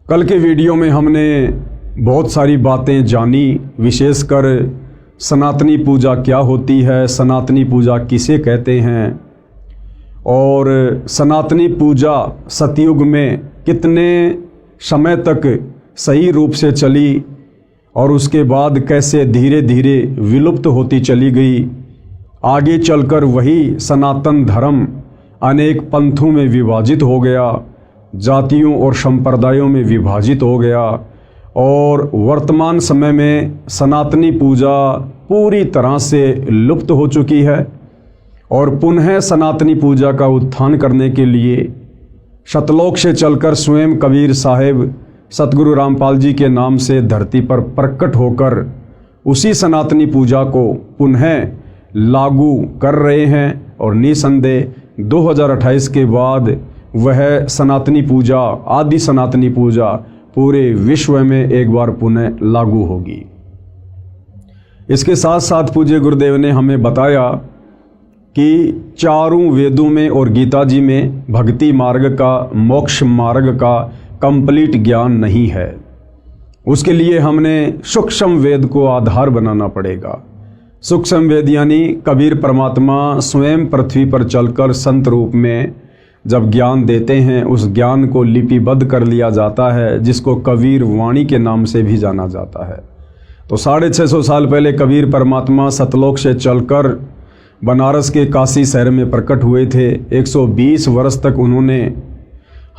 कल के वीडियो में हमने बहुत सारी बातें जानी, विशेषकर सनातनी पूजा क्या होती है, सनातनी पूजा किसे कहते हैं और सनातनी पूजा सतयुग में कितने समय तक सही रूप से चली और उसके बाद कैसे धीरे धीरे विलुप्त होती चली गई। आगे चलकर वही सनातन धर्म अनेक पंथों में विभाजित हो गया, जातियों और संप्रदायों में विभाजित हो गया और वर्तमान समय में सनातनी पूजा पूरी तरह से लुप्त हो चुकी है। और पुनः सनातनी पूजा का उत्थान करने के लिए सतलोक से चलकर स्वयं कबीर साहिब सतगुरु रामपाल जी के नाम से धरती पर प्रकट होकर उसी सनातनी पूजा को पुनः लागू कर रहे हैं और निसंदेह 2028 के बाद वह सनातनी पूजा, आदि सनातनी पूजा पूरे विश्व में एक बार पुनः लागू होगी। इसके साथ साथ पूज्य गुरुदेव ने हमें बताया कि चारों वेदों में और गीता जी में भक्ति मार्ग का, मोक्ष मार्ग का कंप्लीट ज्ञान नहीं है। उसके लिए हमने सूक्ष्म वेद को आधार बनाना पड़ेगा। सूक्ष्म वेद यानी कबीर परमात्मा स्वयं पृथ्वी पर चलकर संत रूप में जब ज्ञान देते हैं, उस ज्ञान को लिपिबद्ध कर लिया जाता है, जिसको कबीर वाणी के नाम से भी जाना जाता है। तो 650 साल पहले कबीर परमात्मा सतलोक से चलकर बनारस के काशी शहर में प्रकट हुए थे। 120 वर्ष तक उन्होंने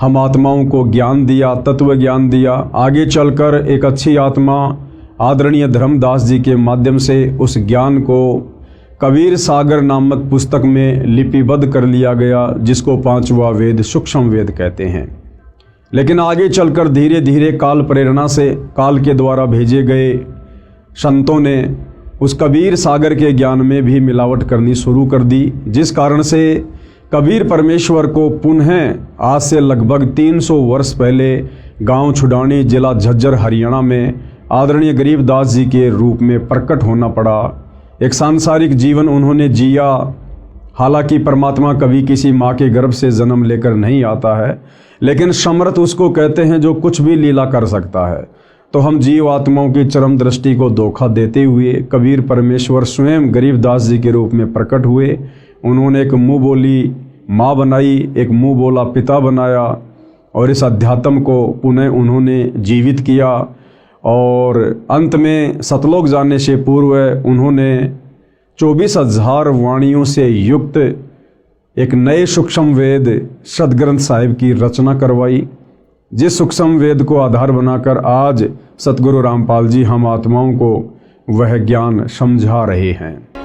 हम आत्माओं को ज्ञान दिया, तत्व ज्ञान दिया। आगे चलकर एक अच्छी आत्मा आदरणीय धर्मदास जी के माध्यम से उस ज्ञान को कबीर सागर नामक पुस्तक में लिपिबद्ध कर लिया गया, जिसको 5वां वेद सूक्ष्म वेद कहते हैं। लेकिन आगे चलकर धीरे धीरे काल प्रेरणा से, काल के द्वारा भेजे गए संतों ने उस कबीर सागर के ज्ञान में भी मिलावट करनी शुरू कर दी, जिस कारण से कबीर परमेश्वर को पुनः आज से लगभग 300 वर्ष पहले गांव छुडानी, जिला झज्जर, हरियाणा में आदरणीय गरीबदास जी के रूप में प्रकट होना पड़ा। एक सांसारिक जीवन उन्होंने जिया। हालांकि परमात्मा कभी किसी माँ के गर्भ से जन्म लेकर नहीं आता है, लेकिन समर्थ उसको कहते हैं जो कुछ भी लीला कर सकता है। तो हम जीव आत्माओं की चरम दृष्टि को धोखा देते हुए कबीर परमेश्वर स्वयं गरीबदास जी के रूप में प्रकट हुए। उन्होंने एक मुँह बोली माँ बनाई, एक मुँह बोला पिता बनाया और इस अध्यात्म को पुनः उन्होंने जीवित किया। और अंत में सतलोक जाने से पूर्व उन्होंने 24,000 वाणियों से युक्त एक नए सूक्ष्म वेद सदग्रंथ साहिब की रचना करवाई, जिस सूक्ष्म वेद को आधार बनाकर आज सतगुरु रामपाल जी हम आत्माओं को वह ज्ञान समझा रहे हैं।